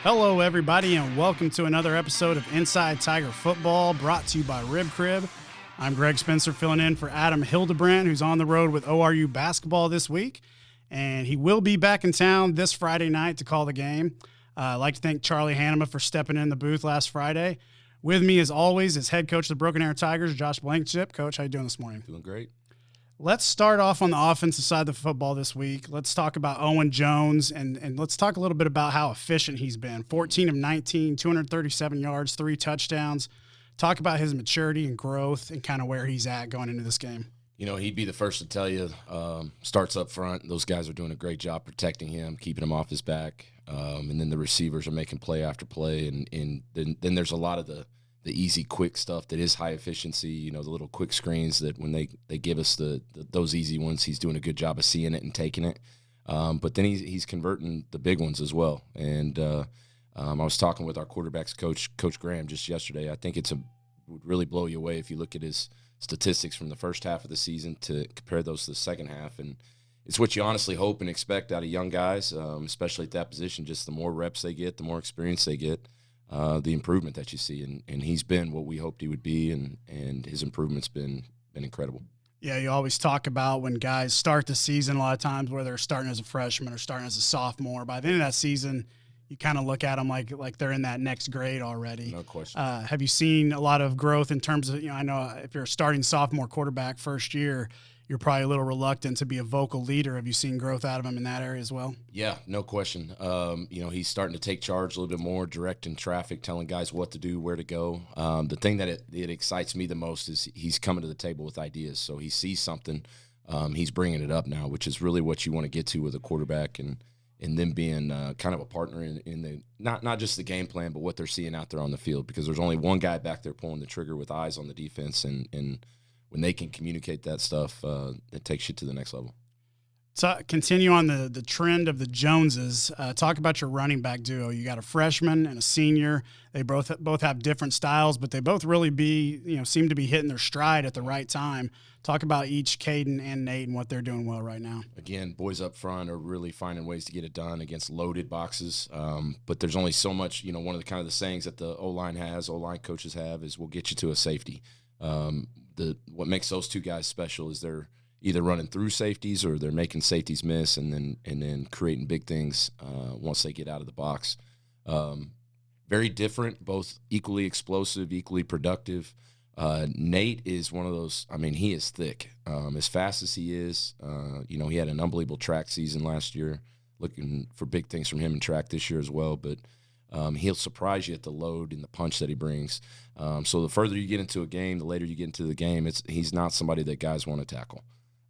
Hello, everybody, and welcome to another episode of Inside Tiger Football, brought to you by Rib Crib. I'm Greg Spencer, filling in for Adam Hildebrand, who's on the road with ORU basketball this week, and he will be back in town this Friday night to call the game. I'd like to thank Charlie Hanema for stepping in the booth last Friday. With me, as always, is head coach of the Broken Arrow Tigers, Josh Blankenship. Coach, how you doing this morning? Doing great. Let's start off on the offensive side of the football this week. Let's talk about Owen Jones, and let's talk a little bit about how efficient he's been. 14 of 19, 237 yards, 3 touchdowns. Talk about his maturity and growth and kind of where he's at going into this game. You know, he'd be the first to tell you, starts up front. Those guys are doing a great job protecting him, keeping him off his back. And then the receivers are making play after play. And then there's a lot of the easy, quick stuff that is high efficiency, you know, the little quick screens that when they give us those easy ones, he's doing a good job of seeing it and taking it. But then he's converting the big ones as well. And I was talking with our quarterbacks coach, Coach Graham, just yesterday. I think would really blow you away if you look at his statistics from the first half of the season to compare those to the second half. And it's what you honestly hope and expect out of young guys, especially at that position. Just the more reps they get, the more experience they get. The improvement that you see, and he's been what we hoped he would be, and his improvement's been incredible. Yeah, you always talk about when guys start the season a lot of times where they're starting as a freshman or starting as a sophomore. By the end of that season, you kind of look at them like they're in that next grade already. No question. Have you seen a lot of growth in terms of, I know if you're a starting sophomore quarterback first year, you're probably a little reluctant to be a vocal leader. Have you seen growth out of him in that area as well? Yeah, no question. He's starting to take charge a little bit more, directing traffic, telling guys what to do, where to go. The thing that it excites me the most is he's coming to the table with ideas. So he sees something, he's bringing it up now, which is really what you want to get to with a quarterback, and them being kind of a partner in the not just the game plan, but what they're seeing out there on the field, because there's only one guy back there pulling the trigger with eyes on the defense, and when they can communicate that stuff, it takes you to the next level. So continue on the trend of the Joneses. Talk about your running back duo. You got a freshman and a senior. They both have different styles, but they both really seem to be hitting their stride at the right time. Talk about each Caden and Nate and what they're doing well right now. Again, boys up front are really finding ways to get it done against loaded boxes. But there's only so much. You know, one of the sayings that the O-line coaches have is, we'll get you to a safety. What makes those two guys special is they're either running through safeties or they're making safeties miss, and then creating big things once they get out of the box. Very different, both equally explosive, equally productive. Nate is one of those. I mean, he is thick. As fast as he is, he had an unbelievable track season last year. Looking for big things from him in track this year as well, but he'll surprise you at the load and the punch that he brings. So the further you get into a game, the later you get into the game, he's not somebody that guys want to tackle.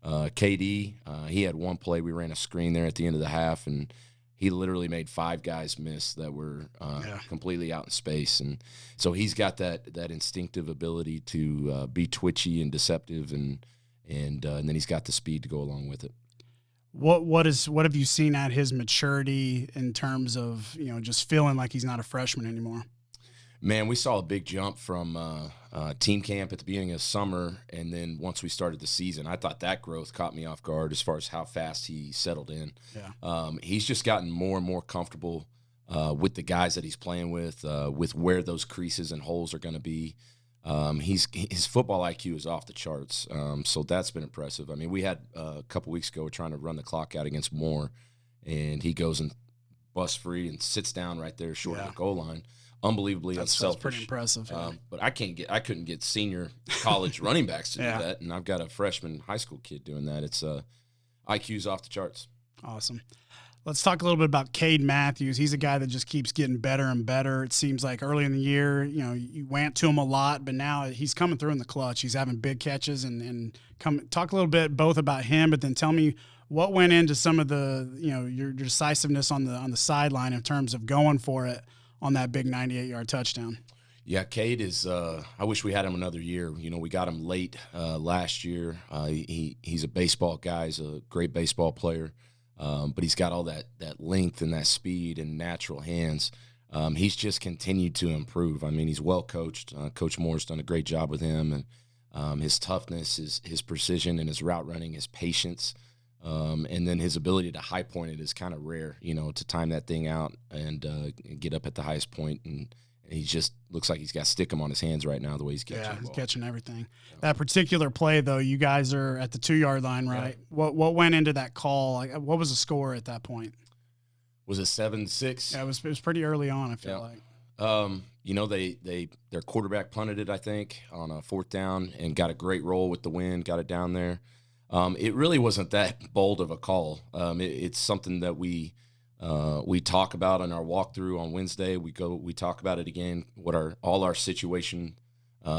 KD, he had one play. We ran a screen there at the end of the half, and he literally made 5 guys miss that were completely out in space. And so he's got that instinctive ability to be twitchy and deceptive, and then he's got the speed to go along with it. What have you seen at his maturity in terms of, just feeling like he's not a freshman anymore? Man, we saw a big jump from team camp at the beginning of summer, and then once we started the season, I thought that growth caught me off guard as far as how fast he settled in. Yeah. He's just gotten more and more comfortable with the guys that he's playing with where those creases and holes are going to be. His football IQ is off the charts, so that's been impressive. I mean, we had a couple weeks ago, we're trying to run the clock out against Moore, and he goes and busts free and sits down right there short of the goal line. Unbelievably unselfish. That's pretty impressive. Yeah. But I couldn't get senior college running backs to do that, and I've got a freshman high school kid doing that. It's IQ's off the charts. Awesome. Let's talk a little bit about Cade Matthews. He's a guy that just keeps getting better and better. It seems like early in the year, you went to him a lot, but now he's coming through in the clutch. He's having big catches, and talk a little bit both about him, but then tell me what went into some of the, your decisiveness on the sideline in terms of going for it on that big 98-yard touchdown. Yeah, Cade is I wish we had him another year. We got him late last year. He's a baseball guy. He's a great baseball player. But he's got all that length and that speed and natural hands. He's just continued to improve. I mean, he's well coached. Coach Moore's done a great job with him, and his toughness, his precision, and his route running, his patience. And then his ability to high point it is kind of rare, to time that thing out and get up at the highest point. And he just looks like he's got stickum on his hands right now, the way he's catching the ball. He's catching everything. Yeah. That particular play, though, you guys are at the 2-yard line, right? Yeah. What went into that call? What was the score at that point? Was it 7-6? Yeah, it was pretty early on, I feel like. Their quarterback punted it, I think, on a 4th down and got a great roll with the wind, got it down there. It really wasn't that bold of a call. It's something that we talk about in our walkthrough on Wednesday. We talk about it again. What are all our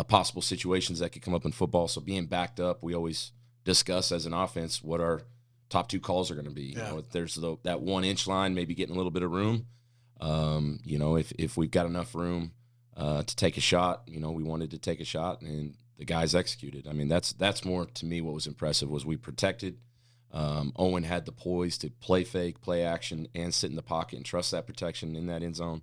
possible situations that could come up in football? So being backed up, we always discuss as an offense what our top 2 calls are going to be. Yeah. If there's that 1-inch line, maybe getting a little bit of room. If we've got enough room to take a shot, we wanted to take a shot, and the guys executed. I mean, that's more to me what was impressive was we protected. Owen had the poise to play fake, play action, and sit in the pocket and trust that protection in that end zone.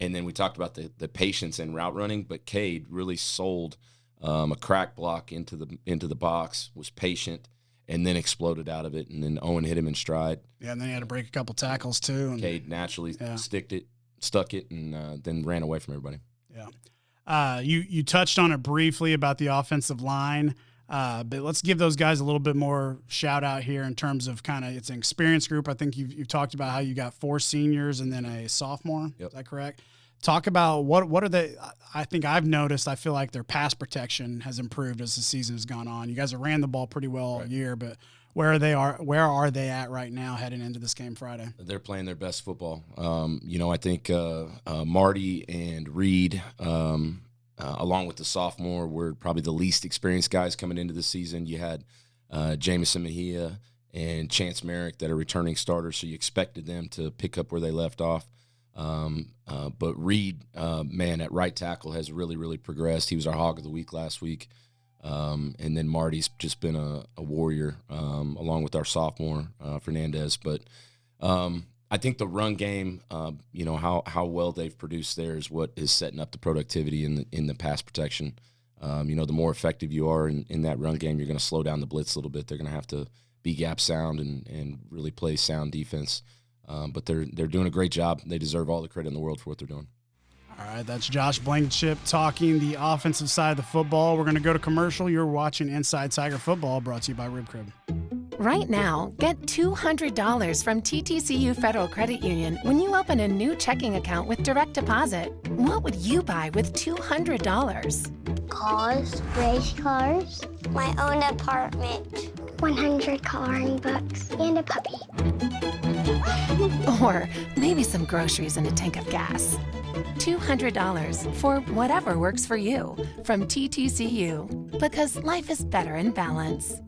And then we talked about the patience in route running, but Cade really sold a crack block into the box, was patient, and then exploded out of it. And then Owen hit him in stride. Yeah, and then he had to break a couple tackles too. And Cade naturally stuck it, and then ran away from everybody. Yeah. You touched on it briefly about the offensive line. But let's give those guys a little bit more shout out here in terms of it's an experienced group. I think you've talked about how you got 4 seniors and then a sophomore. Yep. Is that correct? Talk about what are they? I think I've noticed. I feel like their pass protection has improved as the season has gone on. You guys have ran the ball pretty well all year, but where are they at right now heading into this game Friday? They're playing their best football. I think Marty and Reed. Along with the sophomore, were probably the least experienced guys coming into the season. You had Jamison Mejia and Chance Merrick that are returning starters, so you expected them to pick up where they left off. But Reed, at right tackle has really, really progressed. He was our hog of the week last week. And then Marty's just been a warrior along with our sophomore, Fernandez. But I think the run game, how well they've produced there is what is setting up the productivity in the pass protection. The more effective you are in that run game, you're going to slow down the blitz a little bit. They're going to have to be gap sound and really play sound defense. But they're doing a great job. They deserve all the credit in the world for what they're doing. All right, that's Josh Blankenship talking the offensive side of the football. We're going to go to commercial. You're watching Inside Tiger Football, brought to you by Rib Crib. Right now, get $200 from TTCU Federal Credit Union when you open a new checking account with direct deposit. What would you buy with $200? Cars, race cars, my own apartment, 100 coloring books, and a puppy. Or maybe some groceries and a tank of gas. $200 for whatever works for you from TTCU, because life is better in balance.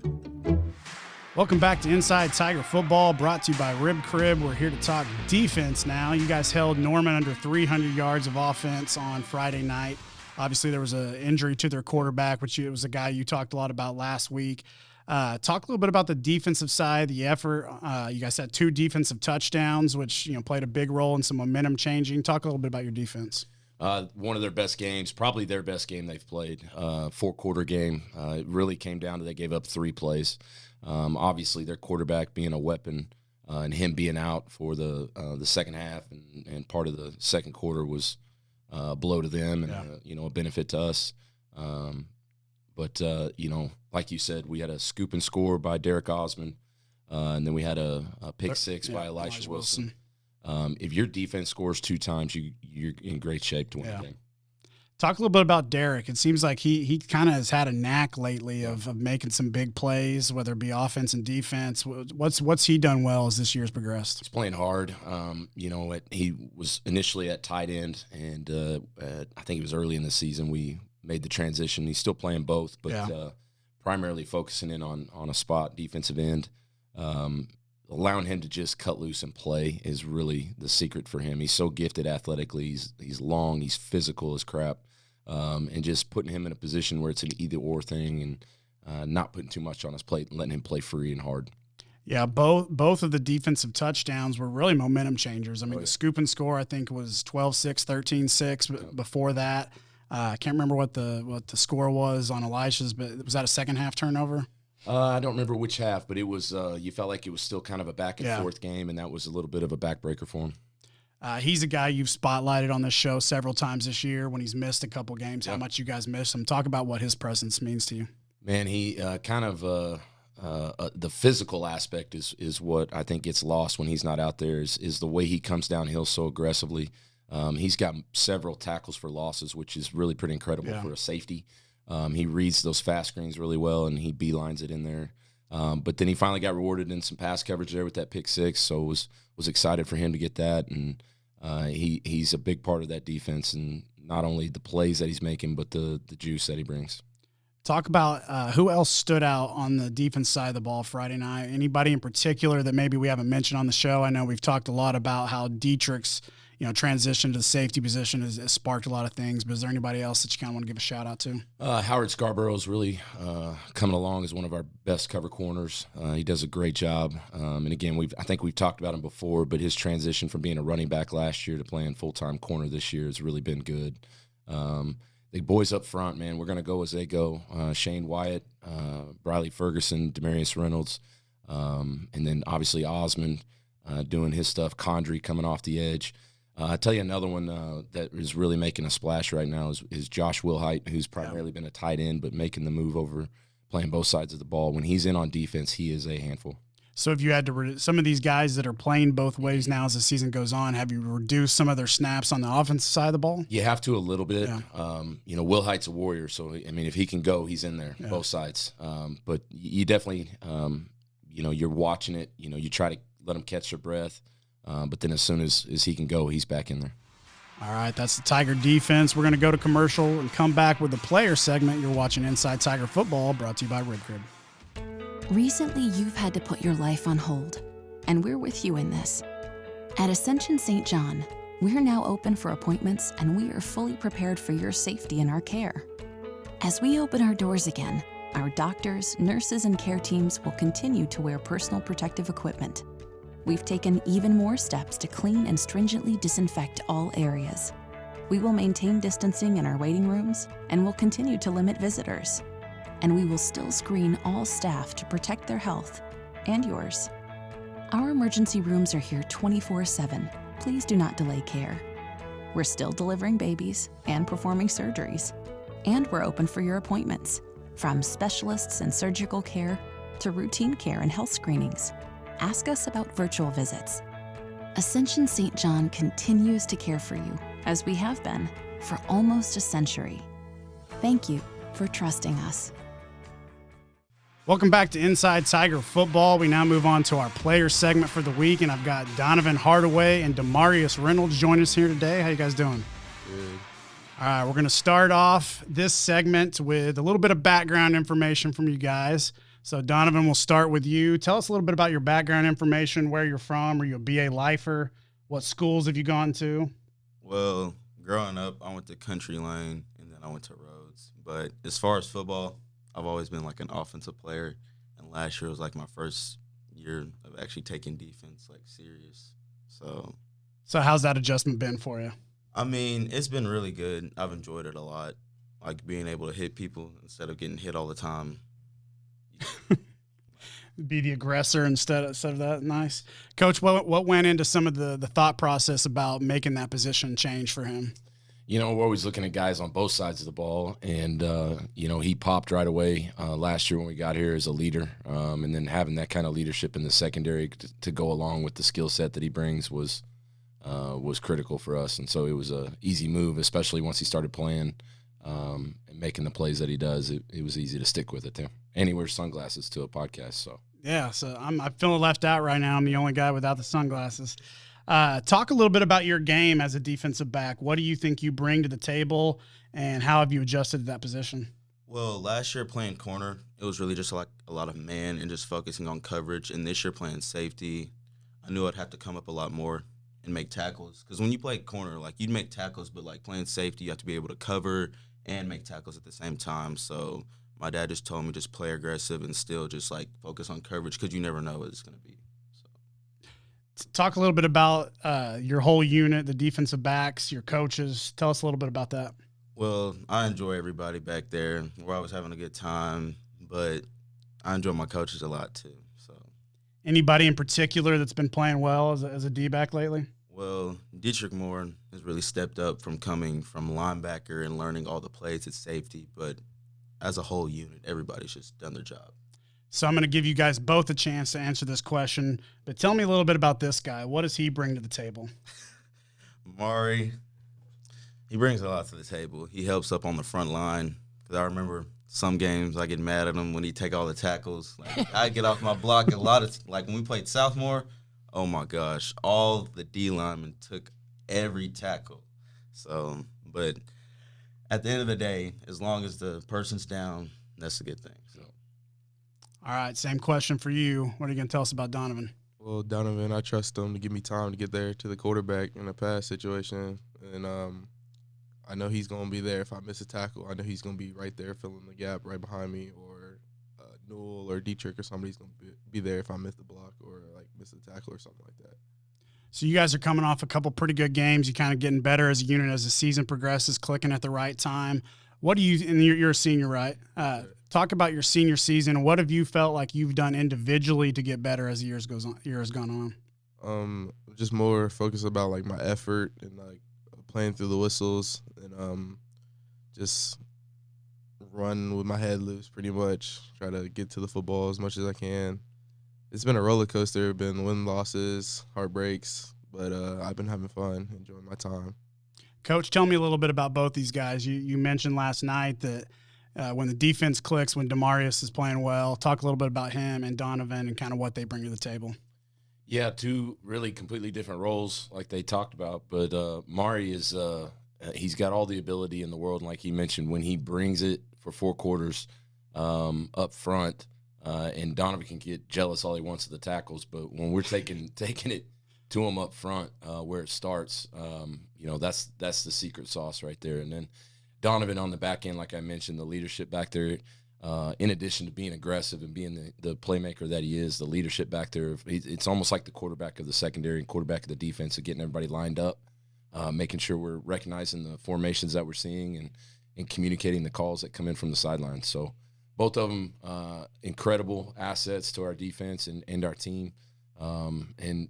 Welcome back to Inside Tiger Football, brought to you by Rib Crib. We're here to talk defense now. You guys held Norman under 300 yards of offense on Friday night. Obviously, there was an injury to their quarterback, which was a guy you talked a lot about last week. Talk a little bit about the defensive side, the effort. You guys had 2 defensive touchdowns, which played a big role in some momentum changing. Talk a little bit about your defense. One of their best games, probably their best game they've played, 4-quarter game. It really came down to they gave up 3 plays. Obviously, their quarterback being a weapon and him being out for the second half and part of the second quarter was a blow to them and a benefit to us. But like you said, we had a scoop and score by Derek Osmond, and then we had a pick six by Elisha Wilson. If your defense scores 2 times, you're in great shape to win the game. Talk a little bit about Derek. It seems like he kind of has had a knack lately of making some big plays, whether it be offense and defense. What's he done well as this year's progressed? He's playing hard. He was initially at tight end, and I think it was early in the season we made the transition. He's still playing both, but primarily focusing in on a spot defensive end. Allowing him to just cut loose and play is really the secret for him. He's so gifted athletically. He's long. He's physical as crap. And just putting him in a position where it's an either-or thing and not putting too much on his plate and letting him play free and hard. Yeah, both of the defensive touchdowns were really momentum changers. I mean, the scoop and score, I think, was 12-6, 13-6. But before that, I can't remember what the score was on Elisha's, but was that a second-half turnover? I don't remember which half, but it was you felt like it was still kind of a back and forth game, and that was a little bit of a backbreaker for him. He's a guy you've spotlighted on this show several times this year when he's missed a couple games, how much you guys miss him. Talk about what his presence means to you. Man, he kind of the physical aspect is what I think gets lost when he's not out there is the way he comes downhill so aggressively. He's got several tackles for losses, which is really pretty incredible for a safety. He reads those fast screens really well, and he beelines it in there. But then he finally got rewarded in some pass coverage there with that pick six, so was excited for him to get that. And he's a big part of that defense, and not only the plays that he's making, but the juice that he brings. Talk about who else stood out on the defense side of the ball Friday night. Anybody in particular that maybe we haven't mentioned on the show? I know we've talked a lot about how Dietrich's transition to the safety position has sparked a lot of things, but is there anybody else that you kind of want to give a shout out to? Howard Scarborough's really coming along as one of our best cover corners. He does a great job. And again, I think we've talked about him before, but his transition from being a running back last year to playing full-time corner this year has really been good. The boys up front, man, we're going to go as they go. Shane Wyatt, Briley Ferguson, Demaryius Reynolds, and then obviously Osmond doing his stuff, Condry coming off the edge. I'll tell you another one that is really making a splash right now is Josh Wilhite, who's primarily been a tight end, but making the move over, playing both sides of the ball. When he's in on defense, he is a handful. So if you had to some of these guys that are playing both ways now as the season goes on, have you reduced some of their snaps on the offensive side of the ball? You have to a little bit. Yeah. Wilhite's a warrior, so, I mean, if he can go, he's in there, both sides. But you definitely, you're watching it. You try to let him catch their breath. But then as soon as he can go, he's back in there. All right, that's the Tiger defense. We're going to go to commercial and come back with the player segment. You're watching Inside Tiger Football, brought to you by Rib Crib. Recently, you've had to put your life on hold, and we're with you in this. At Ascension St. John, we're now open for appointments, and we are fully prepared for your safety and our care. As we open our doors again, our doctors, nurses, and care teams will continue to wear personal protective equipment. We've taken even more steps to clean and stringently disinfect all areas. We will maintain distancing in our waiting rooms, and will continue to limit visitors. And we will still screen all staff to protect their health and yours. Our emergency rooms are here 24/7. Please do not delay care. We're still delivering babies and performing surgeries. And we're open for your appointments, from specialists and surgical care to routine care and health screenings. Ask us about virtual visits. Ascension St. John continues to care for you, as we have been for almost a century. Thank you for trusting us. Welcome back to Inside Tiger Football. We now move on to our player segment for the week, and I've got Donavin, Hardaway, and Demaryius Reynolds joining us here today. How you guys doing? Good. All right, we're going to start off this segment with a little bit of background information from you guys. So, Donavin, we'll start with you. Tell us a little bit about your background information, where you're from. Are you a BA lifer? What schools have you gone to? Well, growing up, I went to Country Lane, and then I went to Rhodes. But as far as football, I've always been like an offensive player, and last year was like my first year of actually taking defense like serious. So how's that adjustment been for you? I mean, it's been really good. I've enjoyed it a lot, like being able to hit people instead of getting hit all the time. Be the aggressor instead of that. Nice. Coach, what went into some of the thought process about making that position change for him? We're always looking at guys on both sides of the ball, and, he popped right away last year when we got here as a leader, and then having that kind of leadership in the secondary to go along with the skill set that he brings was critical for us. And so it was an easy move, especially once he started playing and making the plays that he does. It was easy to stick with it, too. And he wears sunglasses to a podcast, so. Yeah, so I'm feeling left out right now. I'm the only guy without the sunglasses. Talk a little bit about your game as a defensive back. What do you think you bring to the table, and how have you adjusted to that position? Well, last year playing corner, it was really just like a lot of man and just focusing on coverage. And this year playing safety, I knew I'd have to come up a lot more and make tackles. Because when you play corner, like, you'd make tackles, but like playing safety, you have to be able to cover and make tackles at the same time. So my dad just told me just play aggressive and still just like focus on coverage, because you never know what it's going to be. Talk a little bit about your whole unit, the defensive backs, your coaches. Tell us a little bit about that. Well, I enjoy everybody back there. We're always having a good time. But I enjoy my coaches a lot too. So, Anybody in particular that's been playing well as a D-back lately? well, Dietrich Moore has really stepped up from coming from linebacker and learning all the plays at safety. But as a whole unit, everybody's just done their job. So I'm going to give you guys both a chance to answer this question, but tell me a little bit about this guy. What does he bring to the table? Mari, he brings a lot to the table. He helps up on the front line. Because I remember some games I get mad at him when he take all the tackles. Like, I get off my block a lot of like when we played Southmore. Oh my gosh, all the D linemen took every tackle. So, but at the end of the day, as long as the person's down, that's a good thing. So. All right, same question for you. What are you going to tell us about Donavin? Well, Donavin, I trust him to give me time to get there to the quarterback in a pass situation. And I know he's going to be there if I miss a tackle. I know he's going to be right there filling the gap right behind me, or Newell or Dietrich or somebody's going to be there if I miss the block or like miss a tackle or something like that. So you guys are coming off a couple pretty good games. You're kind of getting better as a unit as the season progresses, clicking at the right time. What do you – and you're a senior, right? Talk about your senior season. What have you felt like you've done individually to get better as the year has gone on? Just more focused about like my effort and like playing through the whistles and just run with my head loose pretty much. Try to get to the football as much as I can. It's been a roller coaster. Been win losses, heartbreaks, but I've been having fun, enjoying my time. Coach, tell me a little bit about both these guys. You mentioned last night that when the defense clicks, when Demaryius is playing well. Talk a little bit about him and Donavin and kind of what they bring to the table. Yeah, two really completely different roles like they talked about. But Mari is he's got all the ability in the world. And like he mentioned, when he brings it for 4 quarters up front, and Donavin can get jealous all he wants of the tackles. But when we're taking it to him up front where it starts, that's the secret sauce right there. And then Donavin on the back end, like I mentioned, the leadership back there, in addition to being aggressive and being the playmaker that he is, the leadership back there, it's almost like the quarterback of the secondary and quarterback of the defense of getting everybody lined up, making sure we're recognizing the formations that we're seeing and communicating the calls that come in from the sidelines. So both of them incredible assets to our defense and our team, and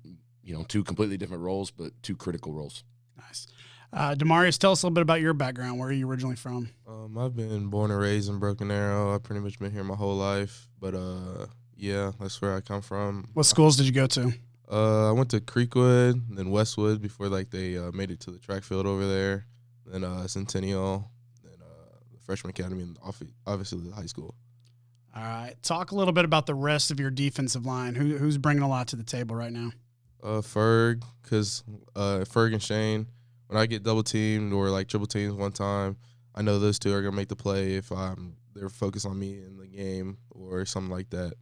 two completely different roles, but two critical roles. Nice. Demaryius, tell us a little bit about your background. Where are you originally from? I've been born and raised in Broken Arrow. I've pretty much been here my whole life. But, yeah, that's where I come from. What schools did you go to? I went to Creekwood, then Westwood before, they made it to the track field over there. Then Centennial, then the freshman academy, and obviously the high school. All right. Talk a little bit about the rest of your defensive line. Who's bringing a lot to the table right now? Ferg, because Ferg and Shane, when I get double teamed or triple teamed one time, I know those two are gonna make the play if they're focused on me in the game or something like that.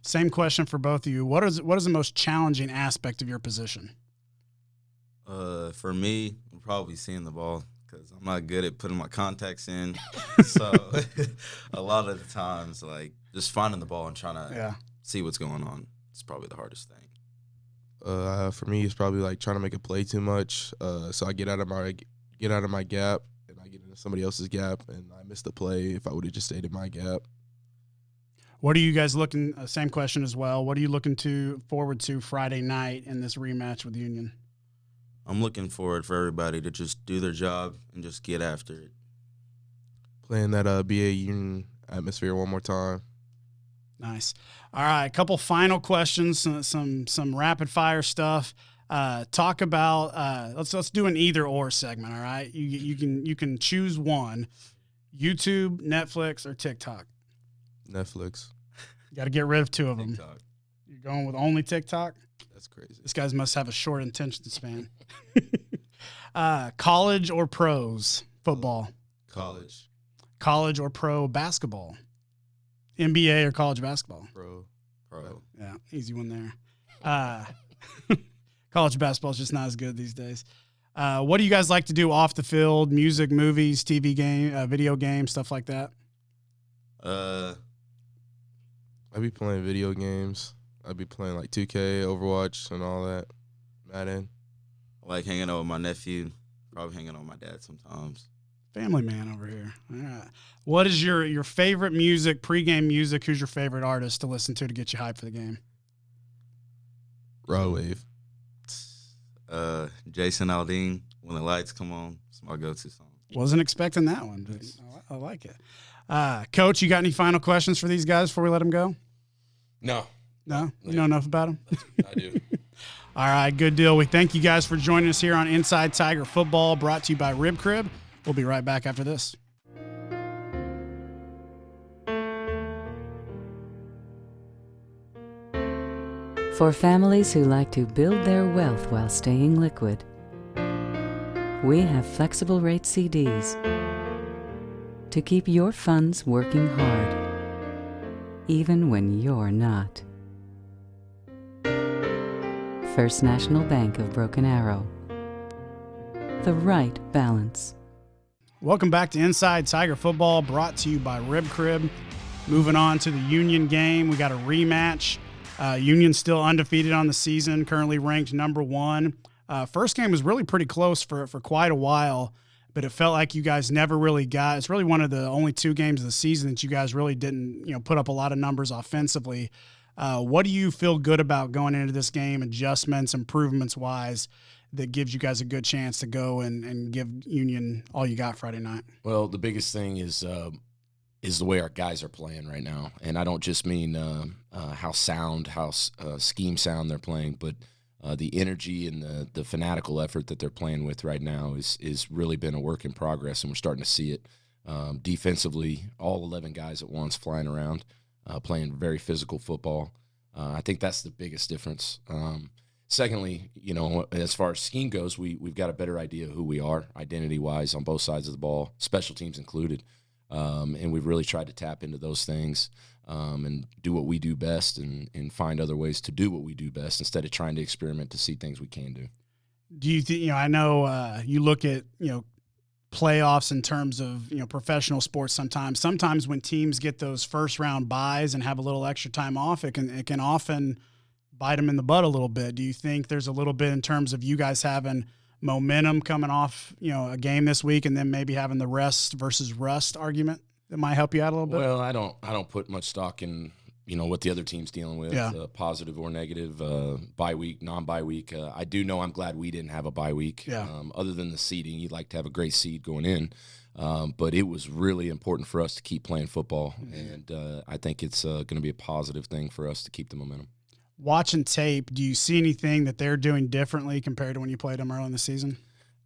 Same question for both of you. What is the most challenging aspect of your position? For me, I'm probably seeing the ball because I'm not good at putting my contacts in. So a lot of the times, just finding the ball and trying to see what's going on is probably the hardest thing. For me, it's probably trying to make a play too much. So I get out of my gap and I get into somebody else's gap, and I miss the play if I would have just stayed in my gap. What are you guys looking? Same question as well. What are you looking forward to Friday night in this rematch with Union? I'm looking forward for everybody to just do their job and just get after it. Playing that BA Union atmosphere one more time. Nice. All right, a couple final questions, some rapid fire stuff. Talk about let's do an either or segment. All right, you can choose one: YouTube, Netflix, or TikTok. Netflix. You got to get rid of 2 of them. TikTok. You're going with only TikTok? That's crazy. This guy must have a short attention span. College or pros football? College. College or pro basketball? NBA or college basketball? Pro. Yeah, easy one there. College basketball is just not as good these days. What do you guys like to do off the field? Music, movies, TV game, video games, stuff like that? I be playing video games. I be playing 2K, Overwatch, and all that. Madden. I like hanging out with my nephew. Probably hanging out with my dad sometimes. Family man over here. All right. What is your favorite music, pregame music? Who's your favorite artist to listen to get you hyped for the game? Rod Wave. Jason Aldean, When the Lights Come On. It's my go-to song. Wasn't expecting that one, but I like it. Coach, you got any final questions for these guys before we let them go? No. No? You know enough about them? I do. All right, good deal. We thank you guys for joining us here on Inside Tiger Football, brought to you by Rib Crib. We'll be right back after this. For families who like to build their wealth while staying liquid, we have flexible rate CDs to keep your funds working hard, even when you're not. First National Bank of Broken Arrow. The right balance. Welcome back to Inside Tiger Football, brought to you by Rib Crib. Moving on to the Union game, we got a rematch. Union's still undefeated on the season, currently ranked number 1. First game was really pretty close for quite a while, but it felt like you guys never really got. It's really one of the only 2 games of the season that you guys really didn't, put up a lot of numbers offensively. What do you feel good about going into this game, adjustments, improvements wise, that gives you guys a good chance to go and give Union all you got Friday night? Well, the biggest thing is the way our guys are playing right now, and I don't just mean how scheme sound they're playing, but the energy and the fanatical effort that they're playing with right now is really been a work in progress, and we're starting to see it. Defensively, all 11 guys at once flying around, playing very physical football. I think that's the biggest difference. Secondly, as far as scheme goes, we've got a better idea of who we are, identity-wise, on both sides of the ball, special teams included. And we've really tried to tap into those things and do what we do best and find other ways to do what we do best instead of trying to experiment to see things we can do. Do you think, I know you look at, playoffs in terms of, professional sports sometimes. Sometimes when teams get those first-round byes and have a little extra time off, it can often bite them in the butt a little bit. Do you think there's a little bit in terms of you guys having momentum coming off, a game this week and then maybe having the rest versus rust argument that might help you out a little bit? Well, I don't put much stock in, what the other team's dealing with, positive or negative, bye week, non-bye week. I do know I'm glad we didn't have a bye week. Yeah. Other than the seeding, you'd like to have a great seed going in. But it was really important for us to keep playing football, and I think it's going to be a positive thing for us to keep the momentum. Watching tape, do you see anything that they're doing differently compared to when you played them early in the season?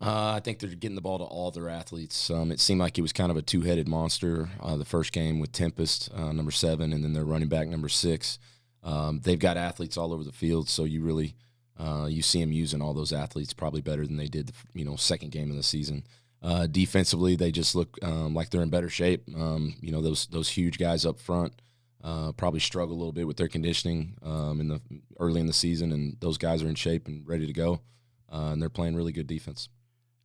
I think they're getting the ball to all their athletes. It seemed like it was kind of a two-headed monster the first game with Tempest, number 7, and then their running back, number 6. They've got athletes all over the field, so you really you see them using all those athletes probably better than they did the second game of the season. Defensively, they just look like they're in better shape. Those huge guys up front probably struggle a little bit with their conditioning early in the season, and those guys are in shape and ready to go, and they're playing really good defense.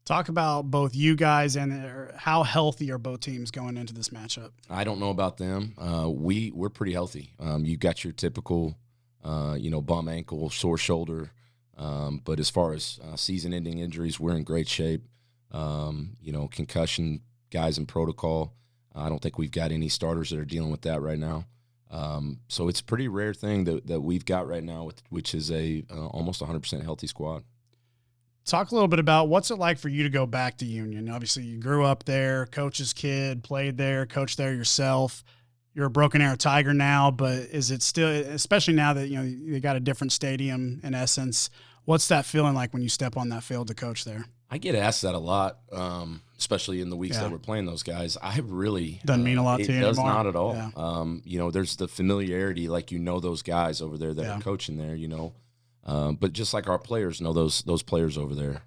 Talk about both you guys and how healthy are both teams going into this matchup? I don't know about them. We're pretty healthy. You got your typical, bum ankle, sore shoulder, but as far as season-ending injuries, we're in great shape. Concussion guys in protocol. I don't think we've got any starters that are dealing with that right now. So it's a pretty rare thing that we've got right now, which is a almost 100% healthy squad. Talk a little bit about what's it like for you to go back to Union. Obviously, you grew up there, coach's kid, played there, coached there yourself. You're a Broken Arrow Tiger now, but is it still, especially now that you got a different stadium in essence, what's that feeling like when you step on that field to coach there? I get asked that a lot, especially in the weeks that we're playing those guys. I really doesn't mean a lot to you anymore. It does not at all. Yeah. There's the familiarity, like those guys over there that are coaching there. But just like our players know those players over there.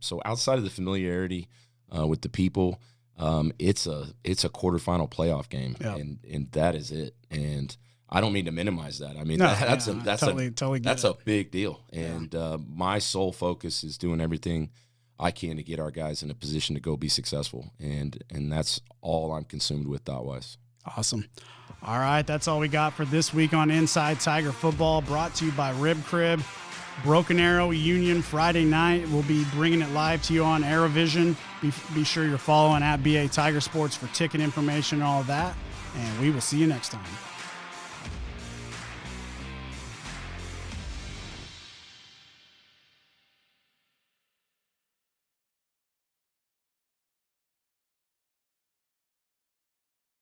So outside of the familiarity with the people, it's a quarterfinal playoff game, and that is it. And I don't mean to minimize that. I mean that's a big deal. And my sole focus is doing everything I can to get our guys in a position to go be successful, and that's all I'm consumed with thought-wise. Awesome. All right, that's all we got for this week on Inside Tiger Football, brought to you by Rib Crib. Broken Arrow Union Friday night. We'll be bringing it live to you on AeroVision. Be sure you're following at BA Tiger Sports for ticket information and all of that. And we will see you next time.